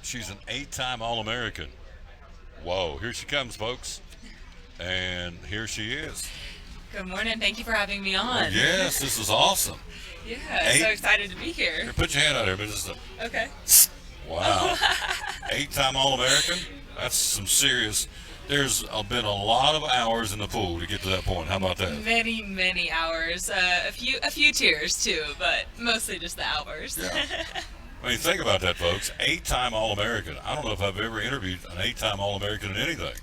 She's an 8-time All-American. Whoa, here she comes, folks. And here she is. Good morning. Thank you for having me on. Well, yes, this is awesome. Yeah, so excited to be here. Here, put your hand out here. Just Okay. wow. 8-time All-American? That's some serious. There's been a lot of hours in the pool to get to that point. How about that? Many, many hours. A few tears too, but mostly just the hours. Yeah. I mean, think about that, folks. 8-time All-American. I don't know if I've ever interviewed an 8-time All-American in anything.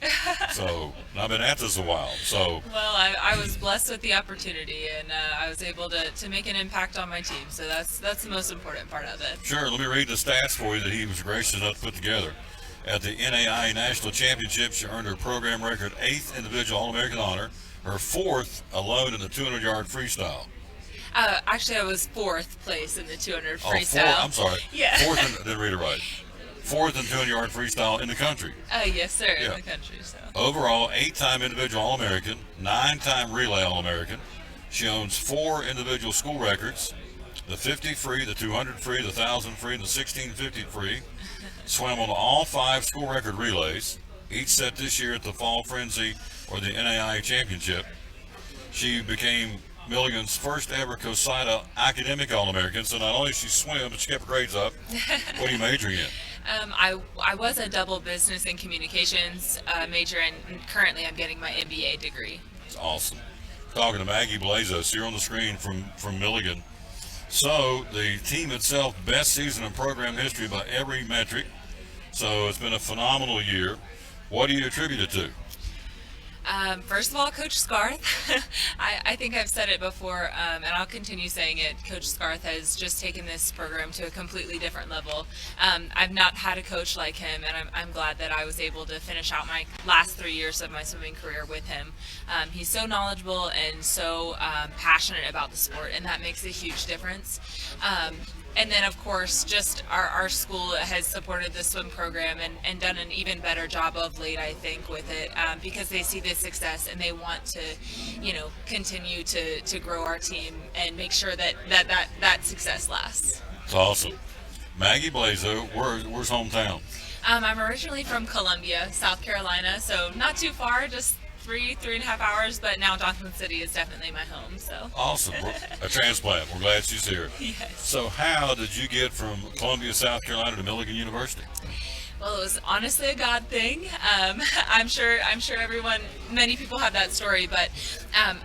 So, I've been at this a while. So, well, I was blessed with the opportunity, and I was able to make an impact on my team. So that's the most important part of it. sure, let me read the stats for you that he was gracious enough to put together. At the NAI National Championship, she earned her program record 8th individual All-American honor, her 4th alone in the 200-yard freestyle. Actually, I was 4th place in the 200 Oh, freestyle. I'm sorry. Yeah. 4th, didn't read it right. 4th in 200-yard freestyle in the country. Yes, sir, Yeah. in the country. So. Overall, 8-time individual All-American, 9-time relay All-American. She owns 4 individual school records, the 50 free, the 200 free, the 1,000 free, and the 1650 free. Swam on all 5 school record relays, each set this year at the Fall Frenzy or the NAIA Championship. She became Milligan's first ever COSIDA academic All-American, so not only did she swim, but she kept her grades up. What are you majoring in? I was a double business and communications major, and currently I'm getting my MBA degree. It's awesome. Talking to Maggie Blazos here on the screen from Milligan. So the team itself, best season in program history by every metric. So it's been a phenomenal year. What do you attribute it to? First of all, Coach Scarth. I think I've said it before, and I'll continue saying it. Coach Scarth has just taken this program to a completely different level. I've not had a coach like him, and I'm glad that I was able to finish out my last 3 years of my swimming career with him. He's so knowledgeable and so passionate about the sport, and that makes a huge difference. And then, of course, just our school has supported the swim program and done an even better job of late, I think, with it because they see the success and they want to, continue to grow our team and make sure that success lasts. It's awesome. Maggie Blazo, where's hometown? I'm originally from Columbia, South Carolina, so not too far, just 3.5 hours, but now Johnson City is definitely my home. So Awesome. A transplant. We're glad she's here. Yes. So how did you get from Columbia, South Carolina to Milligan University? Well, it was honestly a God thing. I'm sure many people have that story, but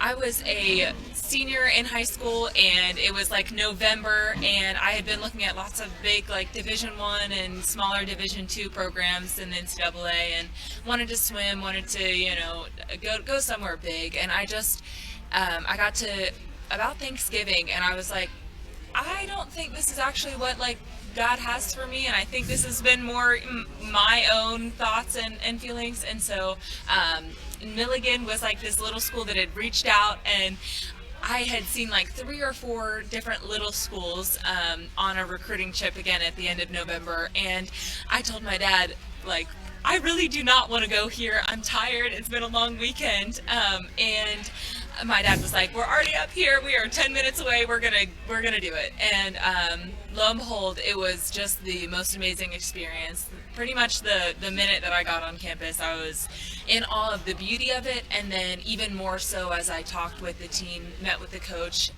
I was a senior in high school, and it was like November, and I had been looking at lots of big like Division I and smaller Division II programs in the NCAA, and wanted to swim, wanted to go somewhere big, and I got to about Thanksgiving, and I was like, I don't think this is actually what like God has for me, and I think this has been more my own thoughts and feelings. And so Milligan was like this little school that had reached out, and I had seen like 3 or 4 different little schools on a recruiting trip again at the end of November, and I told my dad, like, I really do not want to go here. I'm tired. It's been a long weekend. And my dad was like, we're already up here. We are 10 minutes away. We're gonna do it. And lo and behold, it was just the most amazing experience. Pretty much the minute that I got on campus, I was in awe of the beauty of it, and then even more so as I talked with the team, met with the coach,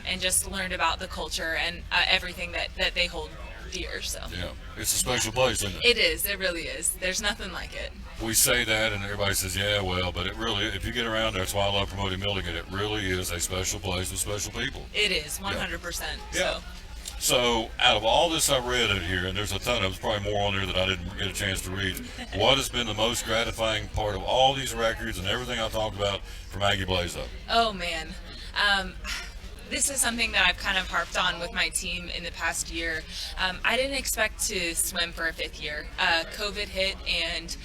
and just learned about the culture and everything that they hold dear. So Yeah, it's a special place, isn't it? it is. It really is. There's nothing like it. We say that, and everybody says, yeah, well, but it really, if you get around there, that's why I love promoting Milligan. It really is a special place with special people. It is 100%. Yeah. So So, out of all this I read in here, and there's a ton of, there's probably more on there that I didn't get a chance to read, what has been the most gratifying part of all these records and everything I talked about for Maggie Blazo? Oh man, this is something that I've kind of harped on with my team in the past year. I didn't expect to swim for a 5th year. COVID hit, and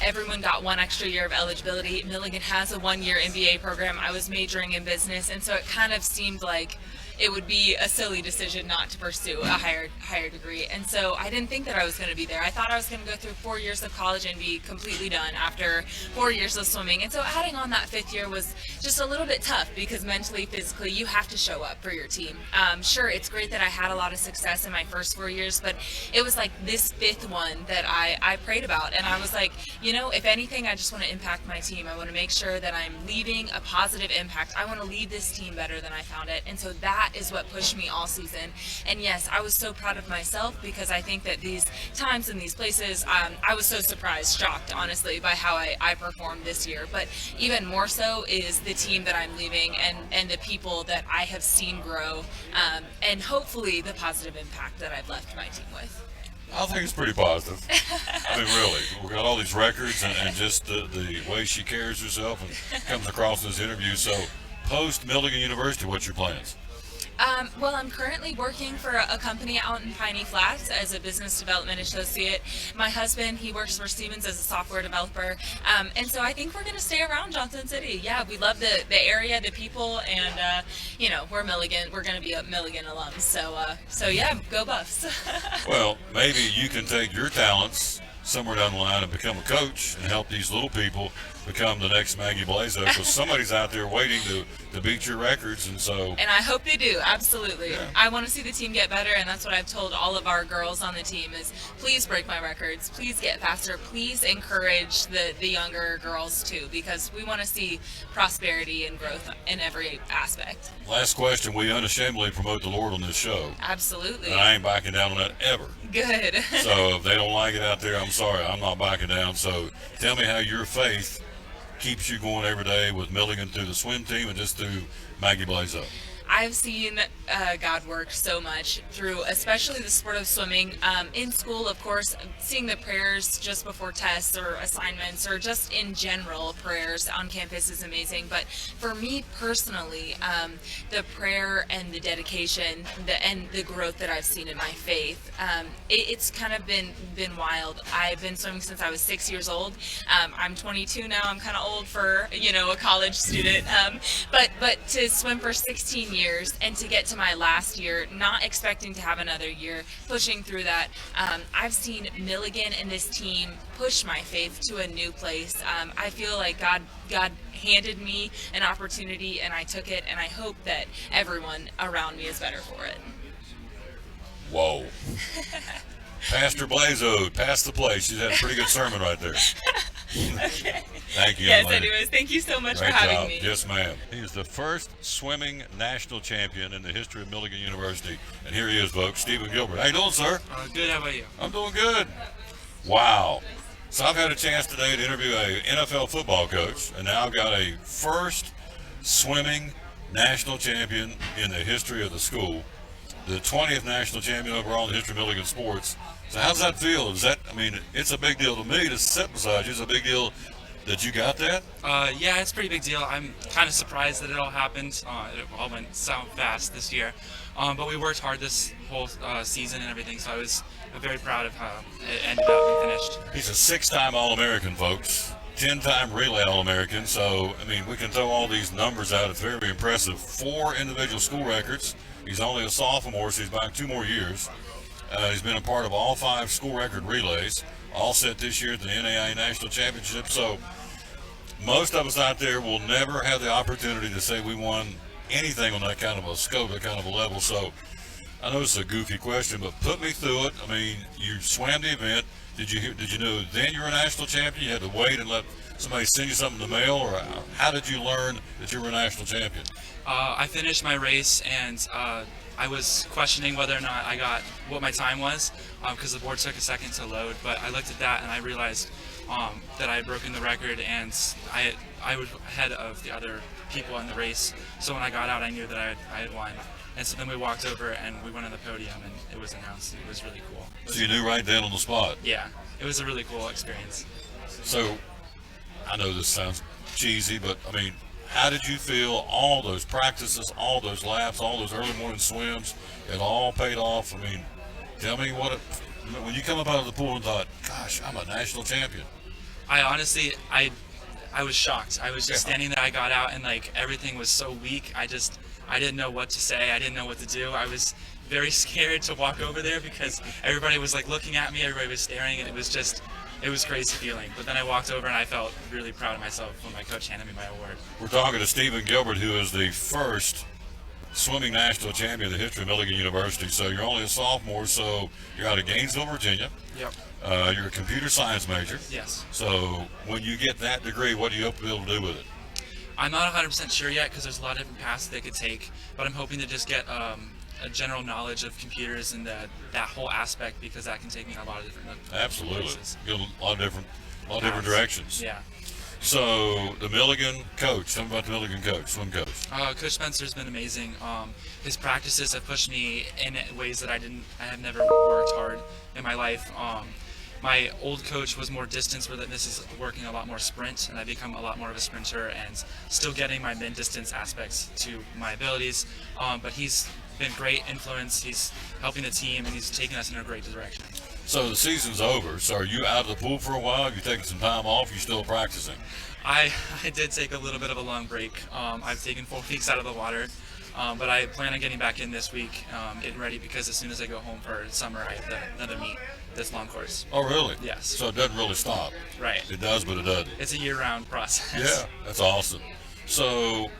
everyone got 1 extra year of eligibility. Milligan has a 1-year MBA program. I was majoring in business, and so it kind of seemed like it would be a silly decision not to pursue a higher degree. And so I didn't think that I was going to be there. I thought I was going to go through 4 years of college and be completely done after 4 years of swimming. And so adding on that 5th year was just a little bit tough because mentally, physically, you have to show up for your team. Sure, it's great that I had a lot of success in my first 4 years, but it was like this 5th one that I prayed about. And I was like, if anything, I just want to impact my team. I want to make sure that I'm leaving a positive impact. I want to leave this team better than I found it. And so that is what pushed me all season. And yes, I was so proud of myself because I think that these times and these places, I was so surprised, shocked, honestly, by how I performed this year. But even more so is the team that I'm leaving and the people that I have seen grow, and hopefully the positive impact that I've left my team with. I think it's pretty positive. I mean, really, we got all these records and just the way she carries herself and comes across in this interview. So, post Milligan University, what's your plans? Well, I'm currently working for a company out in Piney Flats as a business development associate. My husband, he works for Siemens as a software developer. And so I think we're going to stay around Johnson City. Yeah, we love the area, the people, and, we're Milligan. We're going to be a Milligan alums. So yeah, go Buffs. Well, maybe you can take your talents somewhere down the line and become a coach and help these little people become the next Maggie Blazo, because somebody's out there waiting to beat your records, and I hope they do, absolutely. Yeah. I want to see the team get better, and that's what I've told all of our girls on the team is please break my records, please get faster, please encourage the younger girls too, because we want to see prosperity and growth in every aspect. Last question, we unashamedly promote the Lord on this show. Absolutely. And I ain't backing down on that ever. Good. So if they don't like it out there, I'm sorry, I'm not backing down. So tell me how your faith keeps you going every day with Milligan through the swim team and just through Maggie Blazo. I've seen God work so much through, especially the sport of swimming. In school, of course, seeing the prayers just before tests or assignments, or just in general prayers on campus is amazing. But for me personally, the prayer and the dedication, and the growth that I've seen in my faith, it's kind of been wild. I've been swimming since I was 6 years old. I'm 22 now. I'm kind of old for a college student. But to swim for 16 years and to get to my last year, not expecting to have another year, pushing through that, I've seen Milligan and this team push my faith to a new place. I feel like God handed me an opportunity and I took it, and I hope that everyone around me is better for it. Whoa. Pastor Blazo, pass the plate. She's had a pretty good sermon right there. Okay. Thank you. Yes, lady. anyways, thank you so much Great for having job. me. Yes, ma'am. He is the first swimming national champion in the history of Milligan University. And here he is, folks, Stephen Gilbert. How you doing, sir? Good, how about you? I'm doing good. Wow. So I've had a chance today to interview a NFL football coach, and now I've got a first swimming national champion in the history of the school, the 20th national champion overall in the history of Milligan sports. So how does that feel? It's a big deal to me to sit beside you. It's a big deal that you got that? Yeah, it's a pretty big deal. I'm kind of surprised that it all happened. It all went so fast this year. But we worked hard this whole season and everything, so I was very proud of how it ended up and finished. He's a 6-time All-American, folks. 10-time relay All-American. So, we can throw all these numbers out. It's very, very impressive. 4 individual school records. He's only a sophomore, so he's back 2 more years. He's been a part of all 5 school record relays, all set this year at the NAIA National Championship. So most of us out there will never have the opportunity to say we won anything on that kind of a scope, that kind of a level. So I know it's a goofy question, but put me through it. You swam the event. Did you know then you were a national champion? You had to wait and let somebody send you something in the mail, or how did you learn that you were a national champion? I finished my race, and I was questioning whether or not I got what my time was, because the board took a second to load. But I looked at that and I realized that I had broken the record, and I was ahead of the other people in the race. So when I got out, I knew that I had won. And so then we walked over and we went on the podium, and it was announced. It was really cool. So you knew right then on the spot? Yeah, it was a really cool experience. So I know this sounds cheesy, but how did you feel? All those practices, all those laps, all those early morning swims, it all paid off. Tell me when you come up out of the pool and thought, gosh, I'm a national champion. I honestly, I was shocked. I was just standing there. I got out and everything was so weak. I didn't know what to say. I didn't know what to do. I was very scared to walk over there because everybody was like looking at me. Everybody was staring, and it was crazy feeling. But then I walked over and I felt really proud of myself when my coach handed me my award. We're talking to Stephen Gilbert, who is the first swimming national champion in the history of Milligan University. So you're only a sophomore, so you're out of Gainesville, Virginia. Yep. You're a computer science major. Yes. So when you get that degree, what do you hope to be able to do with it? I'm not 100% sure yet because there's a lot of different paths they could take, but I'm hoping to just get a general knowledge of computers and that whole aspect, because that can take me in a lot of different Absolutely. places. Get a lot of different Paths. directions. Yeah. So the Milligan coach, tell me about the Milligan coach, swim coach. Coach Spencer's been amazing. His practices have pushed me in ways that I have never worked hard in my life. My old coach was more distance, where this is working a lot more sprint, and I've become a lot more of a sprinter and still getting my mid-distance aspects to my abilities. But he's been great influence. He's helping the team, and he's taking us in a great direction. So the season's over. So are you out of the pool for a while? You taking some time off? You still practicing? I did take a little bit of a long break. I've taken 4 weeks out of the water, but I plan on getting back in this week, getting ready, because as soon as I go home for summer, I have another meet, this long course. Oh, really? Yes. So it doesn't really stop. Right. It does, but it doesn't. It's a year-round process. Yeah, that's awesome. So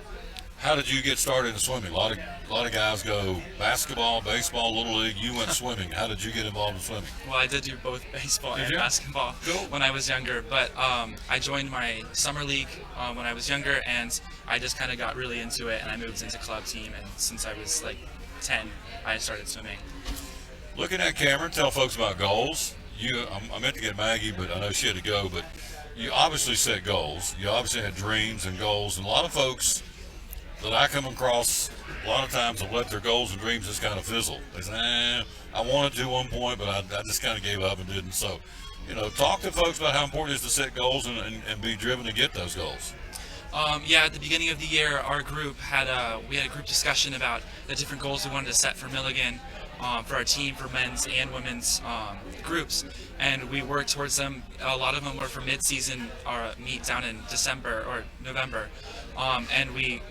how did you get started in swimming? A lot of guys go basketball, baseball, little league. You went swimming. How did you get involved in swimming? Well, I did do both baseball and you? basketball Cool. when I was younger, but I joined my summer league when I was younger, and I just kind of got really into it, and I moved into club team, and since I was like 10, I started swimming. Looking at Cameron, tell folks about goals. I meant to get Maggie, but I know she had to go. But you obviously set goals. You obviously had dreams and goals. And a lot of folks that I come across, a lot of times have let their goals and dreams just kind of fizzle. They say, I wanted to at one point, but I just kind of gave up and didn't. So, talk to folks about how important it is to set goals and be driven to get those goals. Yeah, at the beginning of the year, our group had a group discussion about the different goals we wanted to set for Milligan, for our team, for men's and women's groups, and we worked towards them. A lot of them were for mid-season meet down in December or November, and we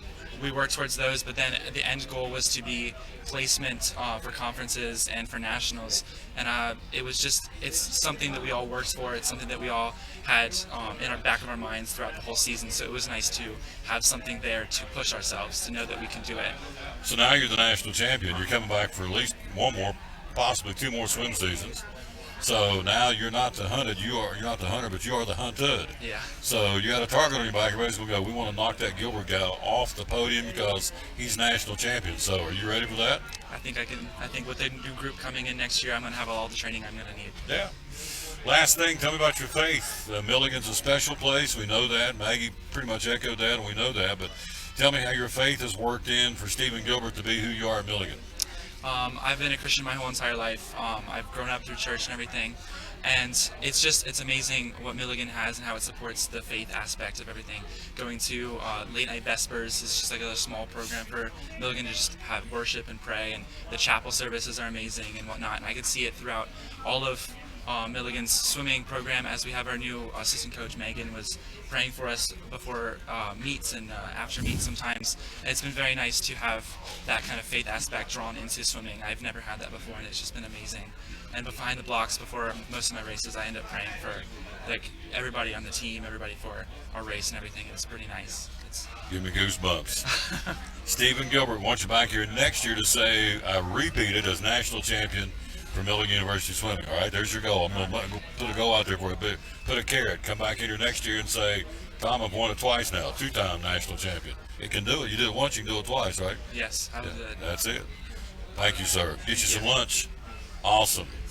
worked towards those. But then the end goal was to be placement for conferences and for nationals, and it's something that we all worked for. It's something that we all had in our back of our minds throughout the whole season. So it was nice to have something there to push ourselves, to know that we can do it. So now you're the national champion. You're coming back for at least one more, possibly 2 more swim seasons. So now you're not the hunted. You're not the hunter, but you are the hunted. Yeah. So you got a target on your back. Everybody's gonna go, we want to knock that Gilbert guy off the podium because he's national champion. So are you ready for that? I think with the new group coming in next year, I'm going to have all the training I'm going to need. Yeah. Last thing, tell me about your faith. Milligan's a special place. We know that. Maggie pretty much echoed that, and we know that. But tell me how your faith has worked in for Stephen Gilbert to be who you are at Milligan. I've been a Christian my whole entire life. I've grown up through church and everything, and it's amazing what Milligan has and how it supports the faith aspect of everything. Going to late night vespers is just like a small program for Milligan to just have worship and pray, and the chapel services are amazing and whatnot. And I could see it throughout all of Milligan's swimming program, as we have our new assistant coach Megan was praying for us before meets and after meets sometimes. And it's been very nice to have that kind of faith aspect drawn into swimming. I've never had that before, and it's just been amazing. And behind the blocks before most of my races, I end up praying for everybody on the team, everybody for our race and everything. It's pretty nice. Give me goosebumps. Stephen Gilbert wants you back here next year to say I repeated as national champion for Milligan University swimming. All right, there's your goal. I'm going to put a goal out there for you. Put a carrot. Come back in here next year and say, Tom, I've won it twice now. 2-time national champion. It can do it. You did it once, you can do it twice, right? Yes, I will do it. That's it. Thank you, sir. Get you some lunch. Awesome.